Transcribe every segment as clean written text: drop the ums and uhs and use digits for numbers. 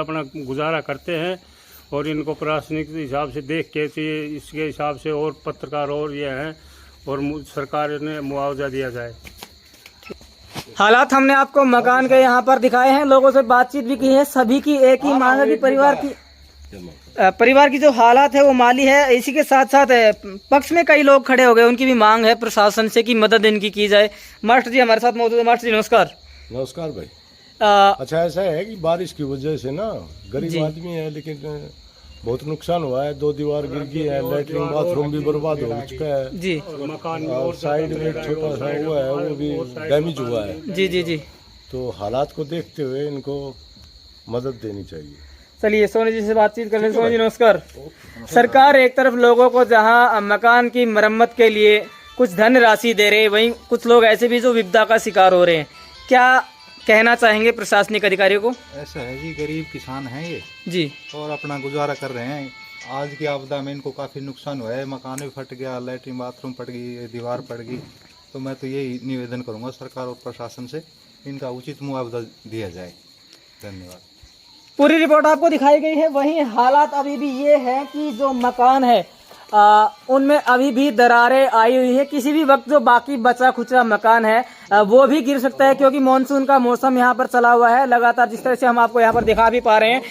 अपना गुजारा करते हैं। और इनको प्रशासनिक हिसाब से देख के इसके हिसाब से और पत्रकार और ये हैं और सरकार ने मुआवजा दिया जाए। हालात हमने आपको मकान के यहाँ पर दिखाए हैं, लोगों से बातचीत भी की है। सभी की एक ही मांग है कि परिवार की जो हालात है वो माली है। इसी के साथ साथ पक्ष में कई लोग खड़े हो गए, उनकी भी मांग है प्रशासन से कि मदद इनकी की जाए। मास्टर जी हमारे साथ मौजूद है। मास्टर जी नमस्कार। नमस्कार भाई। अच्छा ऐसा है कि बारिश की वजह से ना गरीब आदमी है, लेकिन बहुत नुकसान हुआ है। 2 दीवार गिर गई है, लैट्रिन बाथरूम भी बर्बाद हो चुका है जी, और साइड में एक छोटा सा हुआ है वो भी डैमेज हुआ है जी जी जी। तो हालात को देखते हुए इनको मदद देनी चाहिए। चलिए सोनी जी से बातचीत कर लें। सोनी जी नमस्कार। सरकार एक तरफ लोगों को जहां मकान की मरम्मत के लिए कुछ धन राशि दे रहे हैं, वहीं कुछ लोग ऐसे भी जो विपदा का शिकार हो रहे हैं, क्या कहना चाहेंगे प्रशासनिक अधिकारियों को? ऐसा है जी, गरीब किसान हैं ये जी और अपना गुजारा कर रहे हैं। आज की आपदा में इनको काफ़ी नुकसान हुआ है, मकान भी फट गया, लैट्रिन बाथरूम फट गई, दीवार फट गई। तो मैं तो यही निवेदन करूंगा सरकार और प्रशासन से, इनका उचित मुआवजा दिया जाए। धन्यवाद। पूरी रिपोर्ट आपको दिखाई गई है। वहीं हालात अभी भी ये है कि जो मकान है उनमें अभी भी दरारें आई हुई है। किसी भी वक्त जो बाकी बचा खुचा मकान है वो भी गिर सकता है, क्योंकि मानसून का मौसम यहाँ पर चला हुआ है लगातार। जिस तरह से हम आपको यहाँ पर दिखा भी पा रहे हैं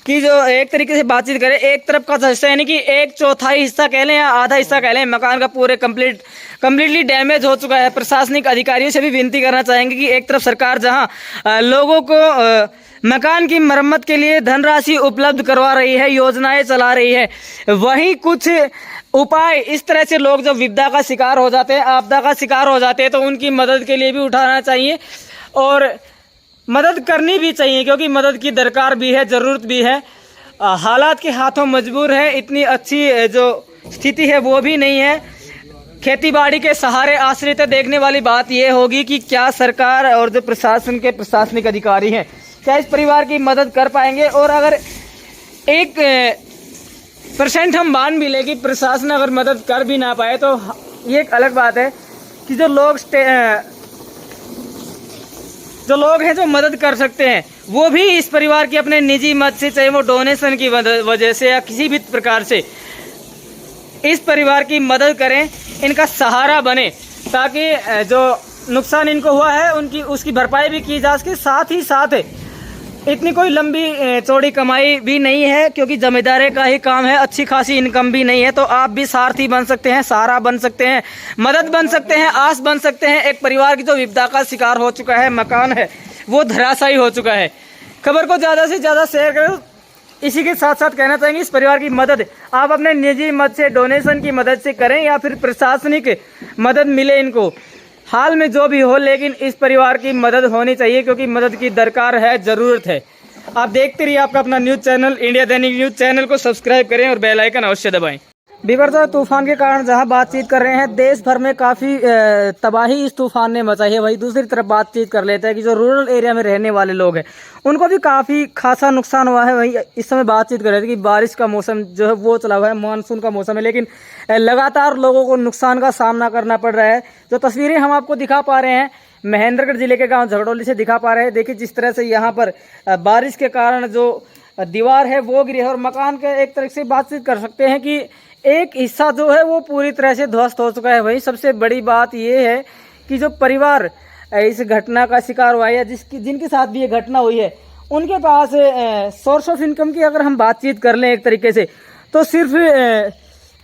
कि जो एक तरीके से बातचीत करें, एक तरफ का हिस्सा यानी कि 1/4 हिस्सा कह लें या आधा हिस्सा कह लें, मकान का पूरे कम्प्लीटली डैमेज हो चुका है। प्रशासनिक अधिकारियों से भी विनती करना चाहेंगे कि एक तरफ सरकार जहाँ लोगों को मकान की मरम्मत के लिए धनराशि उपलब्ध करवा रही है, योजनाएं चला रही है, वहीं कुछ उपाय इस तरह से लोग जब विपदा का शिकार हो जाते हैं, आपदा का शिकार हो जाते हैं, तो उनकी मदद के लिए भी उठाना चाहिए और मदद करनी भी चाहिए, क्योंकि मदद की दरकार भी है, ज़रूरत भी है। हालात के हाथों मजबूर है, इतनी अच्छी जो स्थिति है वो भी नहीं है। खेतीबाड़ी के सहारे आश्रित है। देखने वाली बात यह होगी कि क्या सरकार और जो प्रशासन के प्रशासनिक अधिकारी हैं क्या इस परिवार की मदद कर पाएंगे। और अगर 1% हम मान भी लें कि प्रशासन अगर मदद कर भी ना पाए, तो ये एक अलग बात है कि जो लोग हैं जो मदद कर सकते हैं, वो भी इस परिवार की अपने निजी मत से, चाहे वो डोनेशन की वजह से या किसी भी प्रकार से, इस परिवार की मदद करें, इनका सहारा बने, ताकि जो नुकसान इनको हुआ है उसकी भरपाई भी की जा सके। साथ ही साथ इतनी कोई लंबी चौड़ी कमाई भी नहीं है, क्योंकि जमींदारी का ही काम है, अच्छी खासी इनकम भी नहीं है। तो आप भी सारथी बन सकते हैं, सहारा बन सकते हैं, मदद बन सकते हैं, आस बन सकते हैं। एक परिवार की जो विपदा का शिकार हो चुका है, मकान है वो धराशायी हो चुका है। खबर को ज़्यादा से ज़्यादा शेयर करें। इसी के साथ साथ कहना चाहेंगे इस परिवार की मदद आप अपने निजी मत से, डोनेशन की मदद से करें या फिर प्रशासनिक मदद मिले इनको, हाल में जो भी हो, लेकिन इस परिवार की मदद होनी चाहिए, क्योंकि मदद की दरकार है, ज़रूरत है। आप देखते रहिए आपका अपना न्यूज़ चैनल इंडिया दैनिक न्यूज़ चैनल को सब्सक्राइब करें और बेल आइकन अवश्य दबाएं। बिगड़ता तूफान के कारण जहां बातचीत कर रहे हैं, देश भर में काफ़ी तबाही इस तूफान ने मचाई है, वहीं दूसरी तरफ बातचीत कर लेते हैं कि जो रूरल एरिया में रहने वाले लोग हैं उनको भी काफ़ी खासा नुकसान हुआ है। वहीं इस समय बातचीत कर रहे थे कि बारिश का मौसम जो है वो चला हुआ है, मानसून का मौसम है, लेकिन लगातार लोगों को नुकसान का सामना करना पड़ रहा है। जो तस्वीरें हम आपको दिखा पा रहे हैं महेंद्रगढ़ जिले के गाँव झगड़ौली से दिखा पा रहे हैं। देखिए जिस तरह से यहाँ पर बारिश के कारण जो दीवार है वो गिरी है, और मकान के एक तरह से बातचीत कर सकते हैं कि एक हिस्सा जो है वो पूरी तरह से ध्वस्त हो चुका है। वही सबसे बड़ी बात ये है कि जो परिवार इस घटना का शिकार हुआ है या जिनके साथ भी ये घटना हुई है, उनके पास सोर्स ऑफ इनकम की अगर हम बातचीत कर लें एक तरीके से, तो सिर्फ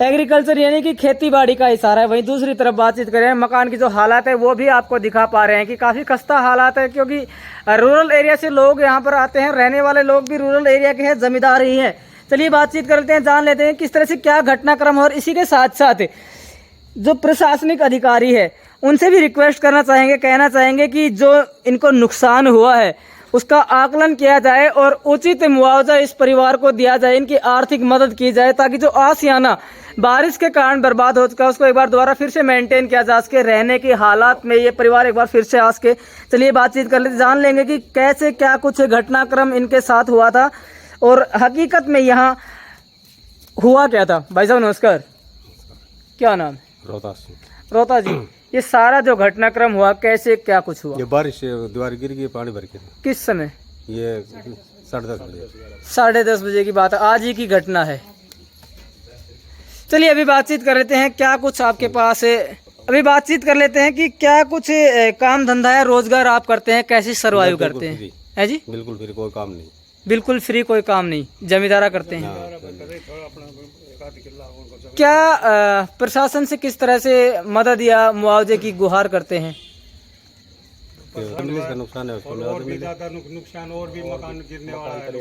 एग्रीकल्चर यानी कि खेती बाड़ी का इशारा है। वहीं दूसरी तरफ बातचीत करें, मकान की जो हालात है वो भी आपको दिखा पा रहे हैं कि काफ़ी खस्ता हालात है, क्योंकि रूरल एरिया से लोग यहाँ पर आते हैं, रहने वाले लोग भी रूरल एरिया के हैं, जमींदार ही हैं। चलिए बातचीत करते हैं, जान लेते हैं किस तरह से क्या घटनाक्रम है। और इसी के साथ साथ जो प्रशासनिक अधिकारी है उनसे भी रिक्वेस्ट करना चाहेंगे, कहना चाहेंगे कि जो इनको नुकसान हुआ है उसका आकलन किया जाए और उचित मुआवजा इस परिवार को दिया जाए, इनकी आर्थिक मदद की जाए, ताकि जो आशियाना बारिश के कारण बर्बाद हो चुका है उसको एक बार दोबारा फिर से मेंटेन किया जा सके, रहने के हालात में ये परिवार एक बार फिर से आ सके। चलिए बातचीत कर लेते, जान लेंगे कि कैसे क्या कुछ घटनाक्रम इनके साथ हुआ था और हकीकत में यहाँ हुआ क्या था। भाई साहब नमस्कार, क्या नाम है? रोहता जी, ये सारा जो घटनाक्रम हुआ कैसे क्या कुछ हुआ? ये बारिश दीवार गिर गई, पानी भर के। किस समय? ये 10:30 बजे। 10:30 बजे की बात है, आज ही की घटना है। चलिए अभी बातचीत कर लेते हैं, क्या कुछ आपके पास है, अभी बातचीत कर लेते हैं कि क्या कुछ काम धंधा है, रोजगार आप करते हैं, कैसे सर्वाइव करते हैं? है जी, बिल्कुल फिर कोई काम नहीं। बिल्कुल फ्री, कोई काम नहीं, जमींदारा करते हैं। क्या प्रशासन से किस तरह से मदद या मुआवजे की गुहार करते हैं? का नुकसान है उसको और भी ज्यादा नुकसान, और भी मकान गिरने वाला है।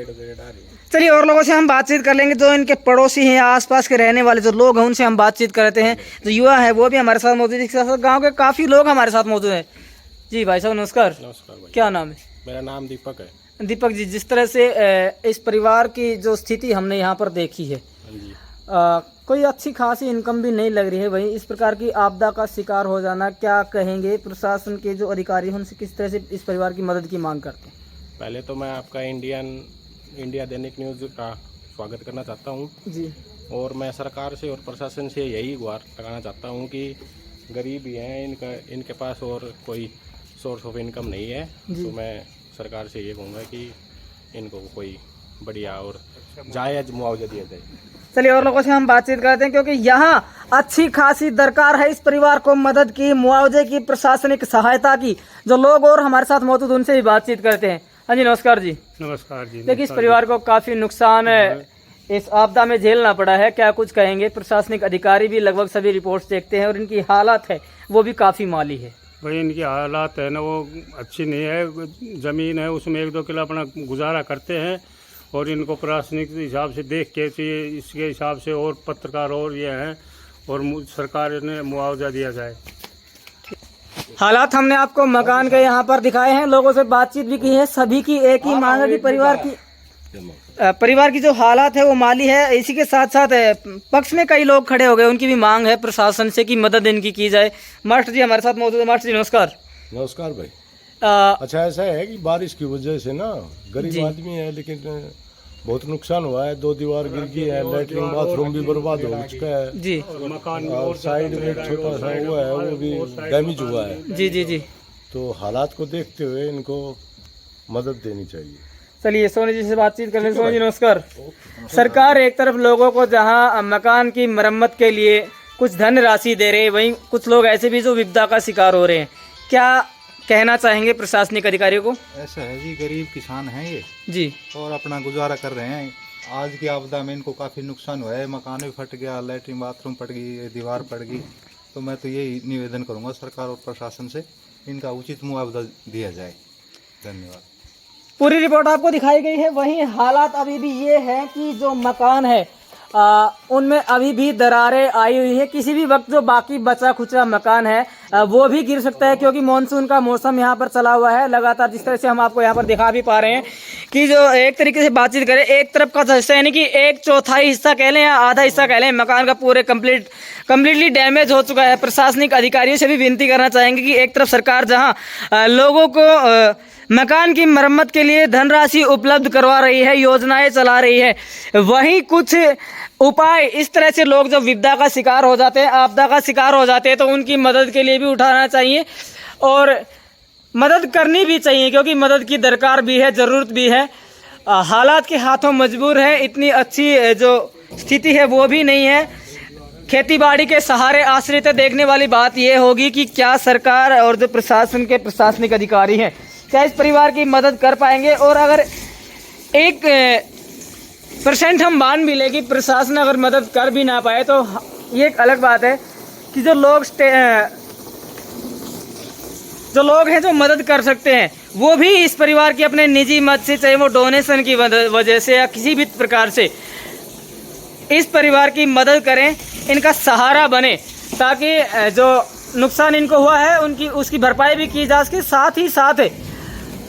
चलिए और लोगों से हम बातचीत कर लेंगे, जो इनके पड़ोसी हैं, आसपास के रहने वाले जो लोग हैं, उनसे हम बातचीत करते हैं। जो युवा है वो भी हमारे साथ मौजूद है, गांव के काफ़ी लोग हमारे साथ मौजूद हैं। जी भाई साहब नमस्कार। नमस्कार भाई। क्या नाम है? मेरा नाम दीपक है। दीपक जी, जिस तरह से इस परिवार की जो स्थिति हमने यहाँ पर देखी है, कोई अच्छी खासी इनकम भी नहीं लग रही है, वहीं इस प्रकार की आपदा का शिकार हो जाना, क्या कहेंगे? प्रशासन के जो अधिकारी हैं उनसे किस तरह से इस परिवार की मदद की मांग करते हैं? पहले तो मैं आपका इंडिया दैनिक न्यूज़ का स्वागत करना चाहता हूं जी, और मैं सरकार से और प्रशासन से यही गुहार लगाना चाहता हूं कि गरीब ही हैं, इनके पास और कोई सोर्स ऑफ इनकम नहीं है, तो मैं सरकार से ये कहूँगा कि इनको कोई बढ़िया और जायज़ मुआवजा दिया जाए। चलिए और लोगों से हम बातचीत करते हैं, क्योंकि यहाँ अच्छी खासी दरकार है इस परिवार को मदद की, मुआवजे की, प्रशासनिक सहायता की। जो लोग और हमारे साथ मौजूद उनसे भी बातचीत करते हैं। हाँ जी नमस्कार जी। नमस्कार जी। देखिए इस परिवार को काफी नुकसान है, इस आपदा में झेलना पड़ा है, क्या कुछ कहेंगे? प्रशासनिक अधिकारी भी लगभग सभी रिपोर्ट्स देखते हैं और इनकी हालात है वो भी काफी माली है। भाई इनकी हालात है ना वो अच्छी नहीं है, ज़मीन है उसमें 1-2 किलो अपना गुजारा करते हैं, और इनको प्रशासनिक हिसाब से देख के इसके हिसाब से और पत्रकार और ये हैं, और सरकार ने मुआवजा दिया जाए। हालात हमने आपको मकान के यहाँ पर दिखाए हैं, लोगों से बातचीत भी की है, सभी की एक ही मांग है कि परिवार की जो हालात है वो माली है। इसी के साथ साथ पक्ष में कई लोग खड़े हो गए, उनकी भी मांग है प्रशासन से कि मदद इनकी की जाए। मास्टर जी हमारे साथ मौजूद है। मास्टर जी नमस्कार। नमस्कार भाई। अच्छा ऐसा है कि बारिश की वजह से ना गरीब आदमी है, लेकिन बहुत नुकसान हुआ है। 2 दीवार गिर गई है, लैट्रिन बाथरूम भी बर्बाद हो चुका है जी, मकान और साइड में छोटा सा हुआ है वो भी डैमेज हुआ है। जी जी जी। तो हालात को देखते हुए इनको मदद देनी चाहिए। चलिए सोनी जी से बातचीत कर लें। सोनी जी नमस्कार। सरकार एक तरफ लोगों को जहां मकान की मरम्मत के लिए कुछ धन राशि दे रहे हैं, वहीं कुछ लोग ऐसे भी जो विपदा का शिकार हो रहे हैं, क्या कहना चाहेंगे प्रशासनिक अधिकारियों को? ऐसा है जी, गरीब किसान हैं ये जी, और अपना गुजारा कर रहे हैं। आज की आपदा में इनको काफ़ी नुकसान हुआ है, मकान भी फट गया, लैट्रिन बाथरूम पड़ गई, दीवार पड़ गई। तो मैं तो यही निवेदन करूंगा सरकार और प्रशासन से, इनका उचित मुआवजा दिया जाए। धन्यवाद। पूरी रिपोर्ट आपको दिखाई गई है। वहीं हालात अभी भी ये है कि जो मकान है उनमें अभी भी दरारें आई हुई है। किसी भी वक्त जो बाकी बचा खुचा मकान है वो भी गिर सकता है, क्योंकि मानसून का मौसम यहाँ पर चला हुआ है लगातार। जिस तरह से हम आपको यहाँ पर दिखा भी पा रहे हैं कि जो एक तरीके से बातचीत करें, एक तरफ का हिस्सा यानी कि 1/4 हिस्सा कह लें या आधा हिस्सा कह लें, मकान का पूरे कम्प्लीटली डैमेज हो चुका है। प्रशासनिक अधिकारियों से भी विनती करना चाहेंगे कि एक तरफ सरकार जहाँ लोगों को मकान की मरम्मत के लिए धनराशि उपलब्ध करवा रही है, योजनाएं चला रही है, वहीं कुछ उपाय इस तरह से लोग जब विपदा का शिकार हो जाते हैं, आपदा का शिकार हो जाते हैं, तो उनकी मदद के लिए भी उठाना चाहिए और मदद करनी भी चाहिए, क्योंकि मदद की दरकार भी है, ज़रूरत भी है। हालात के हाथों मजबूर है, इतनी अच्छी जो स्थिति है वो भी नहीं है। खेतीबाड़ी के सहारे आश्रित है। देखने वाली बात यह होगी कि क्या सरकार और जो प्रशासन के प्रशासनिक अधिकारी हैं क्या इस परिवार की मदद कर पाएंगे। और अगर 1% हम मान भी लें कि प्रशासन अगर मदद कर भी ना पाए, तो ये एक अलग बात है कि जो लोग हैं जो मदद कर सकते हैं, वो भी इस परिवार की अपने निजी मत से, चाहे वो डोनेशन की वजह से या किसी भी प्रकार से, इस परिवार की मदद करें, इनका सहारा बने, ताकि जो नुकसान इनको हुआ है उसकी भरपाई भी की जा सके। साथ ही साथ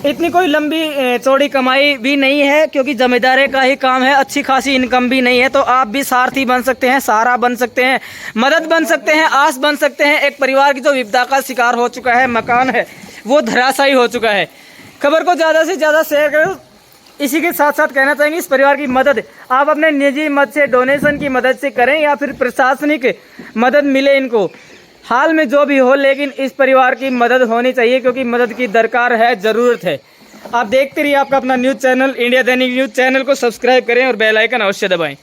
इतनी कोई लंबी चौड़ी कमाई भी नहीं है, क्योंकि जमींदारी का ही काम है, अच्छी खासी इनकम भी नहीं है। तो आप भी सारथी बन सकते हैं, सहारा बन सकते हैं, मदद बन सकते हैं, आस बन सकते हैं। एक परिवार की जो विपदा का शिकार हो चुका है, मकान है वो धराशायी हो चुका है। खबर को ज़्यादा से ज़्यादा शेयर करें। इसी के साथ साथ कहना चाहेंगे इस परिवार की मदद आप अपने निजी मत से, डोनेशन की मदद से करें या फिर प्रशासनिक मदद मिले इनको, हाल में जो भी हो, लेकिन इस परिवार की मदद होनी चाहिए, क्योंकि मदद की दरकार है, ज़रूरत है। आप देखते रहिए आपका अपना न्यूज़ चैनल इंडिया दैनिक न्यूज़ चैनल को सब्सक्राइब करें और बेल आइकन अवश्य दबाएं।